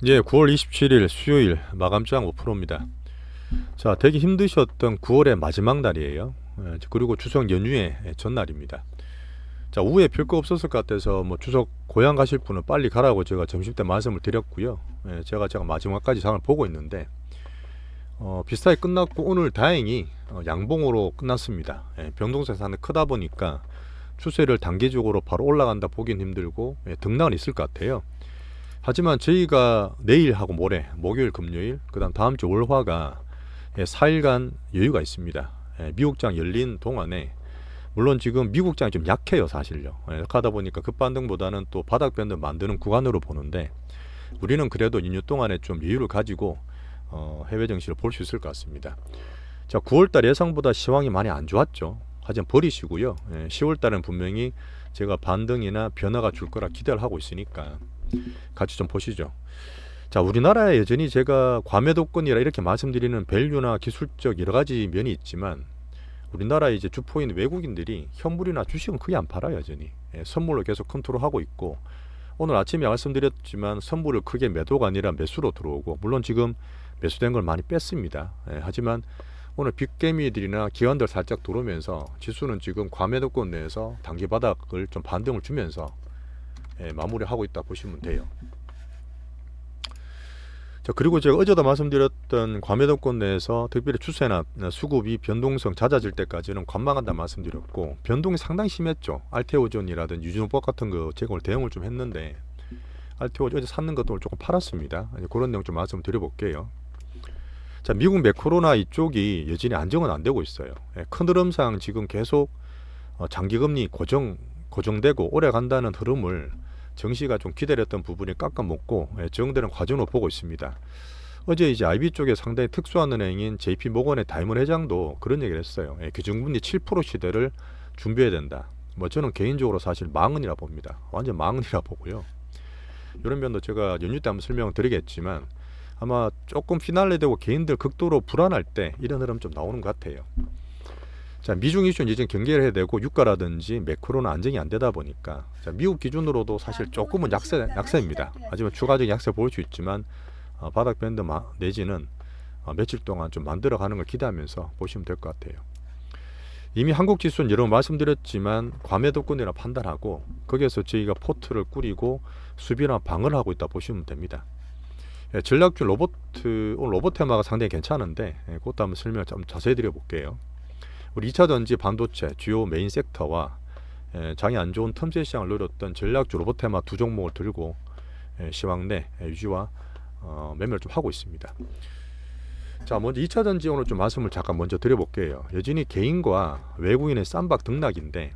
예, 9월 27일 수요일 마감장 5%입니다. 자, 되게 힘드셨던 9월의 마지막 날이에요. 그리고 추석 연휴의 전날입니다. 자, 오후에 별 거 없었을 것 같아서 뭐 추석 고향 가실 분은 빨리 가라고 제가 점심 때 말씀을 드렸고요. 제가 마지막까지 장을 보고 있는데 비슷하게 끝났고 오늘 다행히 양봉으로 끝났습니다. 병동세 산이 크다 보니까 추세를 단기적으로 바로 올라간다 보긴 힘들고 등락은 있을 것 같아요. 하지만 저희가 내일하고 모레 목요일 금요일 그다음 다음 주 월화가 4일간 여유가 있습니다. 미국장 열린 동안에 물론 지금 미국장이 좀 약해요 사실요. 약하다 보니까 급반등보다는 또 바닥 변동 만드는 구간으로 보는데 우리는 그래도 연휴 동안에 좀 여유를 가지고 해외 증시를 볼 수 있을 것 같습니다. 자, 9월달 예상보다 시황이 많이 안 좋았죠. 하지만 버리시고요. 10월달은 분명히 제가 반등이나 변화가 줄 거라 기대를 하고 있으니까 같이 좀 보시죠. 자, 우리나라에 여전히 제가 과매도권이라 이렇게 말씀드리는 밸류나 기술적 여러 가지 면이 있지만 우리나라 이제 주포인 외국인들이 현물이나 주식은 크게 안 팔아요 여전히. 선물로 계속 컨트롤하고 있고 오늘 아침에 말씀드렸지만 선물을 크게 매도가 아니라 매수로 들어오고 물론 지금 매수된 걸 많이 뺐습니다. 하지만 오늘 빅개미들이나 기관들 살짝 들어오면서 지수는 지금 과매도권 내에서 단기 바닥을 좀 반등을 주면서 마무리하고 있다 보시면 돼요. 자, 그리고 제가 어제도 말씀드렸던 과매도권 내에서 특별히 추세나 수급이 변동성 잦아질 때까지는 관망한다 말씀드렸고 변동이 상당히 심했죠. 알테오존이라든 유진호법 같은 거 제가 오늘 대응을 좀 했는데 알테오존 어제 샀는 것도 조금 팔았습니다. 그런 내용 좀 말씀 드려볼게요. 자, 미국 매크로나 이쪽이 여전히 안정은 안 되고 있어요. 큰 흐름상 지금 계속 장기금리 고정되고 오래 간다는 흐름을 정시가 좀 기다렸던 부분이 깎아먹고 정되는 과정으로 보고 있습니다. 어제 이제 IB 쪽에 상당히 특수한 은행인 JP 모건의 다이먼 회장도 그런 얘기를 했어요. 기준금리 7% 시대를 준비해야 된다. 뭐 저는 개인적으로 사실 망언이라 봅니다. 완전 망언이라 보고요. 이런 면도 제가 연휴 때 한번 설명을 드리겠지만 아마 조금 피날레 되고 개인들 극도로 불안할 때 이런 흐름 좀 나오는 것 같아요. 자, 미중 이슈는 이제 경계를 해야 되고 유가라든지 매크로는 안정이 안 되다 보니까 자, 미국 기준으로도 사실 조금은 약세입니다. 하지만 추가적인 약세 보일 수 있지만 바닥 밴드 내지는 며칠 동안 좀 만들어가는 걸 기대하면서 보시면 될 것 같아요. 이미 한국 지수는 여러 번 말씀드렸지만 과매도권이라 판단하고 거기에서 저희가 포트를 꾸리고 수비나 방어를 하고 있다 보시면 됩니다. 전략주 오늘 로봇 테마가 상당히 괜찮은데 그것도 한번 설명 좀 자세히 드려볼게요. 우리 2차 전지 반도체 주요 메인 섹터와 장이 안 좋은 틈새 시장을 노렸던 전략주 로봇 테마 두 종목을 들고 시황 내 유지와 매매를 좀 하고 있습니다. 자, 먼저 2차 전지 오늘 좀 말씀을 잠깐 먼저 드려볼게요. 여전히 개인과 외국인의 쌈박 등락인데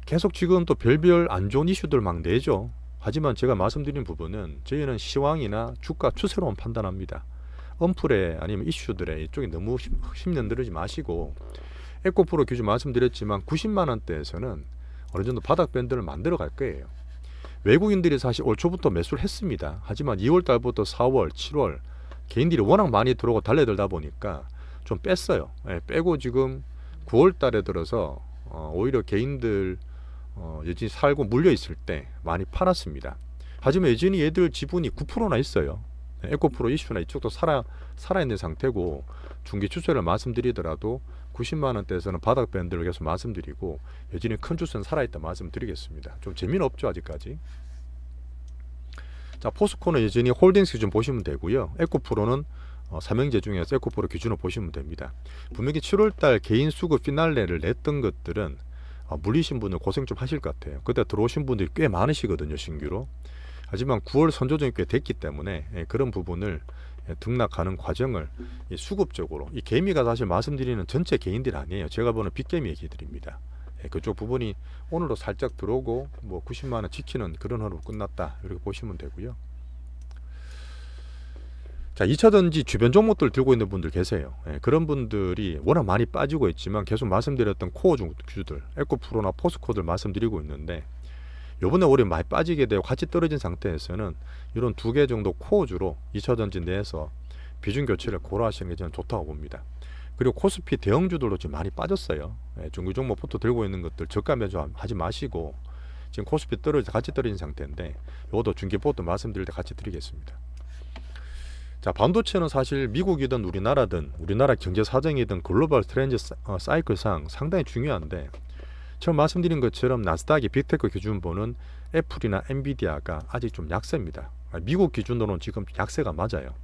계속 지금 또 별별 안 좋은 이슈들 막 내죠. 하지만 제가 말씀드린 부분은 저희는 시황이나 주가 추세로만 판단합니다. 언플에 아니면 이슈들에 이쪽에 너무 힘연들지 마시고 에코프로 기준 말씀드렸지만 90만 원대에서는 어느 정도 바닥 밴드를 만들어 갈 거예요. 외국인들이 사실 올 초부터 매수를 했습니다. 하지만 2월 달부터 4월, 7월 개인들이 워낙 많이 들어오고 달려들다 보니까 좀 뺐어요. 빼고 지금 9월 달에 들어서 오히려 개인들 여전히 살고 물려 있을 때 많이 팔았습니다. 하지만 여전히 얘들 지분이 9%나 있어요. 에코프로 이슈나 이쪽도 살아있는 상태고 중기 추세를 말씀드리더라도 90만 원대에서는 바닥 밴드를 계속 말씀드리고 여전히 큰 추세는 살아있다 말씀드리겠습니다. 좀 재미는 없죠 아직까지. 자, 포스코는 여전히 홀딩스 기준 보시면 되고요. 에코프로는 삼형제 중에서 에코프로 기준으로 보시면 됩니다. 분명히 7월달 개인 수급 피날레를 냈던 것들은 물리신 분은 고생 좀 하실 것 같아요. 그때 들어오신 분들이 꽤 많으시거든요 신규로. 하지만 9월 선조정이 꽤 됐기 때문에 그런 부분을 등락하는 과정을 수급적으로 이 개미가 사실 말씀드리는 전체 개인들 아니에요. 제가 보는 빅개미 얘기들입니다. 그쪽 부분이 오늘도 살짝 들어오고 뭐 90만원 지키는 그런 흐름으로 끝났다 이렇게 보시면 되고요. 자, 2차전지 주변 종목들 들고 있는 분들 계세요. 그런 분들이 워낙 많이 빠지고 있지만 계속 말씀드렸던 코어 주들 에코프로나 포스코들 말씀드리고 있는데 요번에 올해 많이 빠지게 되고 같이 떨어진 상태에서는 이런 두 개 정도 코어주로 2차전지 내에서 비중 교체를 고려하시는 게 저는 좋다고 봅니다. 그리고 코스피 대형주들도 지금 많이 빠졌어요. 중구 종목 포트 들고 있는 것들 저가 매수하지 마시고 지금 코스피 같이 떨어진 상태인데 이것도 중기 포트 말씀드릴 때 같이 드리겠습니다. 자, 반도체는 사실 미국이든 우리나라 경제 사정이든 글로벌 트렌드 사이클상 상당히 중요한데, 처음 말씀드린 것처럼 나스닥의 빅테크 기준 보는 애플이나 엔비디아가 아직 좀 약세입니다. 미국 기준으로는 지금 약세가 맞아요.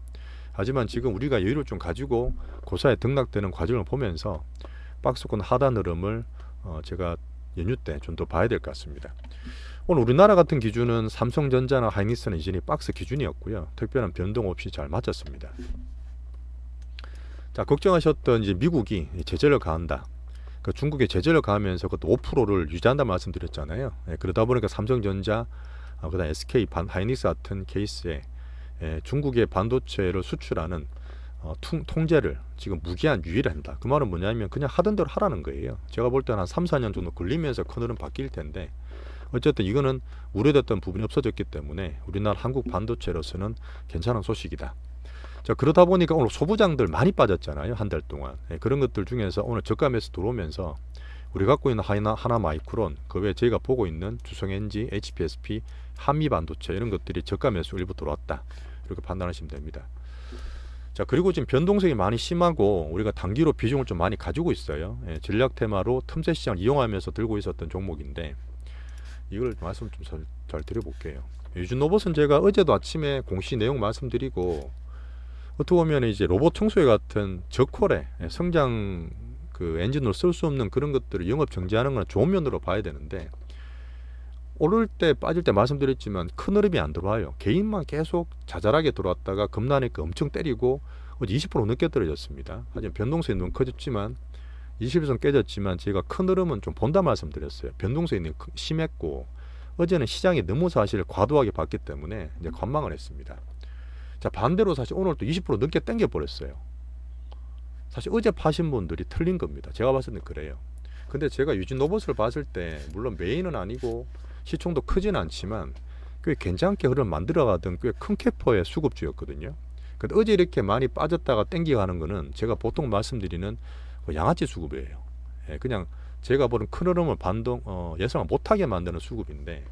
하지만 지금 우리가 여유를 좀 가지고 고사에 등락되는 과정을 보면서 박스권 하단 흐름을 제가 연휴 때 좀 더 봐야 될 것 같습니다. 오늘 우리나라 같은 기준은 삼성전자나 하이닉스는 이전이 박스 기준이었고요. 특별한 변동 없이 잘 맞췄습니다. 자, 걱정하셨던 이제 미국이 제재를 가한다. 그 중국의 제재를 가하면서 그것도 5%를 유지한다 말씀드렸잖아요. 그러다 보니까 삼성전자, 그다음 SK 하이닉스 같은 케이스에 중국의 반도체를 수출하는 통제를 지금 무기한 유예를 한다. 그 말은 뭐냐면 그냥 하던 대로 하라는 거예요. 제가 볼 때는 한 3, 4년 정도 걸리면서 큰 흐름 바뀔 텐데, 어쨌든 이거는 우려됐던 부분이 없어졌기 때문에 우리나라 한국 반도체로서는 괜찮은 소식이다. 자, 그러다 보니까 오늘 소부장들 많이 빠졌잖아요. 한 달 동안. 그런 것들 중에서 오늘 저가매수 들어오면서 우리 갖고 있는 하나마이크론, 그 외에 저희가 보고 있는 주성엔지, HPSP, 한미반도체 이런 것들이 저가매수 일부 들어왔다. 이렇게 판단하시면 됩니다. 자, 그리고 지금 변동성이 많이 심하고 우리가 단기로 비중을 좀 많이 가지고 있어요. 전략 테마로 틈새 시장을 이용하면서 들고 있었던 종목인데, 이걸 말씀 좀 잘 드려볼게요. 유진로봇은 제가 어제도 아침에 공시 내용 말씀드리고, 어떻게 보면 이제 로봇 청소기 같은 저콜의 성장 그 엔진으로 쓸 수 없는 그런 것들을 영업 정지하는 건 좋은 면으로 봐야 되는데, 오를 때 빠질 때 말씀드렸지만 큰 흐름이 안 들어와요. 개인만 계속 자잘하게 들어왔다가 겁나니까 엄청 때리고 20% 넘게 떨어졌습니다. 하지만 변동성이 너무 커졌지만 20일선 깨졌지만 제가 큰 흐름은 좀 본다 말씀드렸어요. 변동성이 심했고 어제는 시장이 너무 사실 과도하게 봤기 때문에 이제 관망을 했습니다. 자, 반대로 사실 오늘 또 20% 넘게 땡겨 버렸어요. 사실 어제 파신 분들이 틀린 겁니다. 제가 봤을 때 그래요. 근데 제가 유진로봇을 봤을 때 물론 메인은 아니고 시총도 크진 않지만 꽤 괜찮게 흐름 만들어가던 꽤 큰 캐퍼의 수급주였거든요. 근데 어제 이렇게 많이 빠졌다가 땡겨가는 거는 제가 보통 말씀드리는 양아치 수급이에요. 그냥 제가 보는 큰 흐름을 예상을 못하게 만드는 수급인데,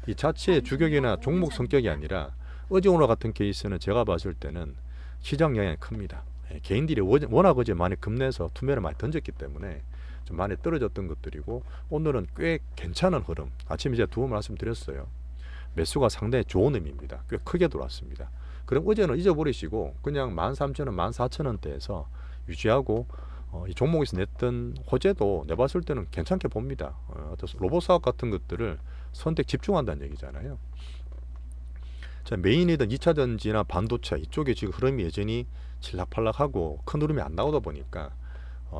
이 자체의 주격이나 종목 성격이 아니라 어제 오늘 같은 케이스는 제가 봤을 때는 시장 영향이 큽니다. 개인들이 워낙 어제 많이 급내서 투매를 많이 던졌기 때문에 좀 많이 떨어졌던 것들이고, 오늘은 꽤 괜찮은 흐름. 아침에 제가 두 번 말씀드렸어요. 매수가 상당히 좋은 의미입니다. 꽤 크게 들어왔습니다. 그럼 어제는 잊어버리시고 그냥 13,000원, 14,000원대에서 유지하고 이 종목에서 냈던 호재도 내봤을 때는 괜찮게 봅니다. 로봇 사업 같은 것들을 선택 집중한다는 얘기잖아요. 자, 메인이든 2차 전지나 반도체 이쪽에 지금 흐름이 여전히 칠락팔락하고 큰 흐름이 안 나오다 보니까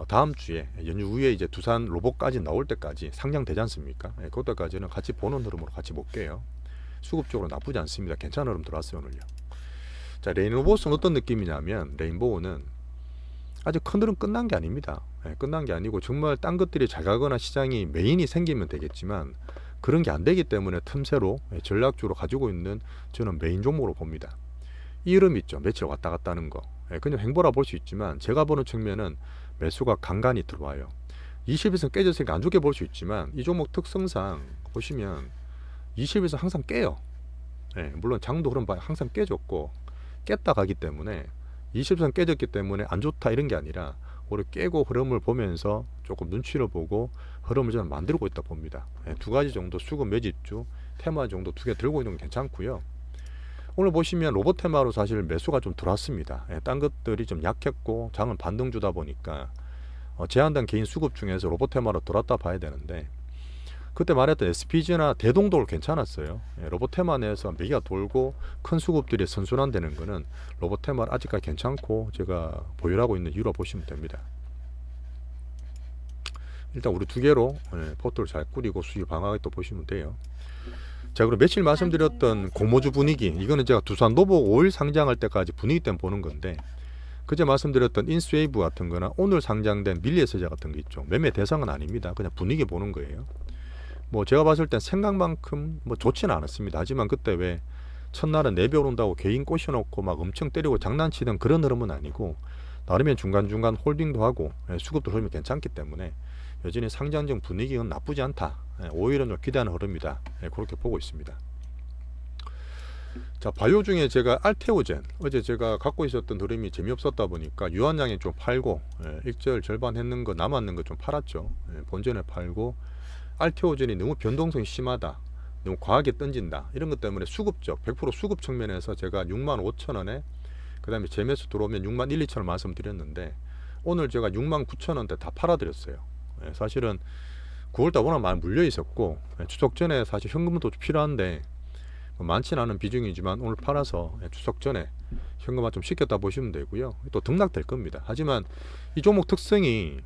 다음 주에 연휴 후에 이제 두산 로봇까지 나올 때까지 상장되지 않습니까? 그때까지는 같이 보는 흐름으로 같이 볼게요. 수급적으로 나쁘지 않습니다. 괜찮은 흐름 들어왔어요 오늘요. 자, 레인로봇은 어떤 느낌이냐면, 레인보우는 아직 큰 흐름 끝난 게 아닙니다. 끝난 게 아니고 정말 딴 것들이 잘 가거나 시장이 메인이 생기면 되겠지만 그런 게 안 되기 때문에 틈새로 전략적으로 가지고 있는 저는 메인 종목으로 봅니다. 이 흐름 있죠. 며칠 왔다 갔다 하는 거. 그냥 횡보라 볼 수 있지만 제가 보는 측면은 매수가 간간히 들어와요. 20일선 깨졌으니까 안 좋게 볼 수 있지만 이 종목 특성상 보시면 20일선 항상 깨요. 물론 장도 흐름 항상 깨졌고 깼다 가기 때문에 20선 깨졌기 때문에 안 좋다 이런 게 아니라 오히려 깨고 흐름을 보면서 조금 눈치를 보고 흐름을 저는 만들고 있다 봅니다. 두 가지 정도 수급 매집주 테마 정도 두 개 들고 있는 건 괜찮고요. 오늘 보시면 로봇 테마로 사실 매수가 좀 들어왔습니다. 딴 것들이 좀 약했고 장은 반등 주다 보니까 제한된 개인 수급 중에서 로봇 테마로 들어왔다 봐야 되는데, 그때 말했던 SPG나 대동돌 괜찮았어요. 로봇 테마 내에서 매기가 돌고 큰 수급들이 선순환되는 거는 로봇 테마 아직까지 괜찮고 제가 보유하고 있는 이유로 보시면 됩니다. 일단 우리 두 개로 포트를 잘 꾸리고 수익 방어하게 또 보시면 돼요. 자, 그럼 며칠 말씀드렸던 공모주 분위기, 이거는 제가 두산 노보 5일 상장할 때까지 분위기 때문에 보는 건데, 그제 말씀드렸던 인스웨이브 같은 거나 오늘 상장된 밀리에서자 같은 거 있죠. 매매 대상은 아닙니다. 그냥 분위기 보는 거예요. 뭐 제가 봤을 땐 생각만큼 뭐 좋지는 않았습니다. 하지만 그때 왜 첫날은 4배 오른다고 개인 꼬셔놓고 막 엄청 때리고 장난치던 그런 흐름은 아니고, 나름의 중간중간 홀딩도 하고 수급도 흐름이 괜찮기 때문에 여전히 상장적 분위기는 나쁘지 않다. 오히려 좀 기대하는 흐름이다. 그렇게 보고 있습니다. 자, 바이오 중에 제가 알테오젠, 어제 제가 갖고 있었던 흐름이 재미없었다 보니까 유한양에 좀 팔고, 일절 절반 했는 거 남았는 거 좀 팔았죠. 본전에 팔고, 알테오젠이 너무 변동성이 심하다, 너무 과하게 던진다, 이런 것 때문에 수급적 100% 수급 측면에서 제가 65,000원에, 그 다음에 재매수 들어오면 61,2,000원 말씀드렸는데, 오늘 제가 69,000원대 다 팔아드렸어요. 사실은 9월달 워낙 많이 물려 있었고, 추석 전에 사실 현금도 필요한데 많지는 않은 비중이지만 오늘 팔아서 추석 전에 현금화 좀 시켰다 보시면 되고요. 또 등락될 겁니다. 하지만 이 종목 특성이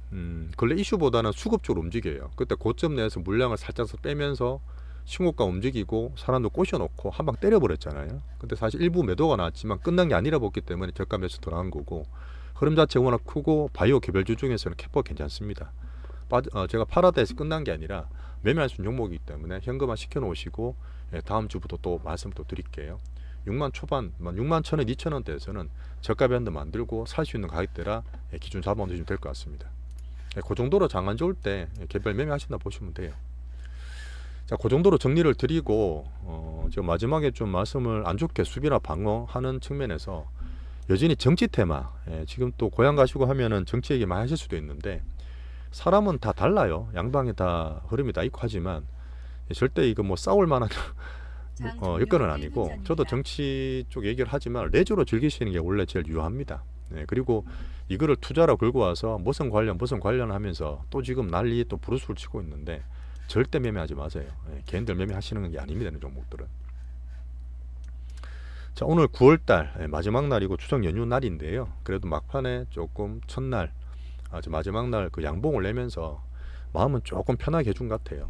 근래 이슈보다는 수급적으로 움직여요. 그때 고점 내에서 물량을 살짝 빼면서 신고가 움직이고 사람도 꼬셔놓고 한 방 때려버렸잖아요. 근데 사실 일부 매도가 나왔지만 끝난 게 아니라 봤기 때문에 저가 매수 들어간 거고, 흐름 자체가 워낙 크고 바이오 개별주 중에서는 캐퍼 괜찮습니다. 제가 팔아다해서 끝난 게 아니라 매매할 수 있는 종목이기 때문에 현금화 시켜 놓으시고, 다음 주부터 또 말씀 또 드릴게요. 6만 초반, 6만 1,000원, 2,000원대에서는 저가 밴드 만들고 살 수 있는 가격대라 기준 잡아놓으시면 될 것 같습니다. 그 정도로 장안 좋을 때 개별 매매 하신다 보시면 돼요. 자, 그 정도로 정리를 드리고, 제가 마지막에 좀 말씀을 안 좋게 수비나 방어하는 측면에서 여전히 정치 테마, 지금 또 고향 가시고 하면은 정치 얘기 많이 하실 수도 있는데, 사람은 다 달라요. 양방에 다 흐름이 다 있고 하지만 절대 이거 뭐 싸울 만한 여건은 아니고, 저도 정치 쪽 얘기를 하지만 레저로 즐기시는 게 원래 제일 유효합니다. 그리고 이거를 투자로 걸고 와서 무슨 관련 하면서 또 지금 난리 또 부르스를 치고 있는데 절대 매매하지 마세요. 개인들 매매하시는 게 아닙니다. 이런 종목들은. 자, 오늘 9월달 마지막 날이고 추석 연휴 날인데요. 그래도 막판에 조금 첫날, 마지막 날 그 양봉을 내면서 마음은 조금 편하게 해준 것 같아요.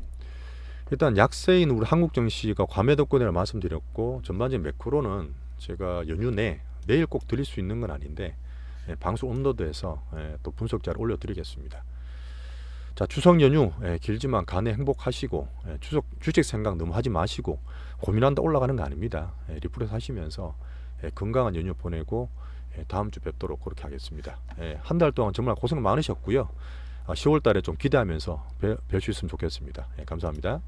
일단 약세인 우리 한국 증시가 과매도권이라 말씀드렸고, 전반적인 매크로는 제가 연휴 내일 꼭 드릴 수 있는 건 아닌데 방송 업로드해서 또 분석자를 올려드리겠습니다. 자, 추석 연휴 길지만 간에 행복하시고, 추석 주식 생각 너무 하지 마시고, 고민한다 올라가는 거 아닙니다. 리프레시 하시면서 건강한 연휴 보내고 다음 주 뵙도록 그렇게 하겠습니다. 한 달 동안 정말 고생 많으셨고요. 10월 달에 좀 기대하면서 뵐 수 있으면 좋겠습니다. 감사합니다.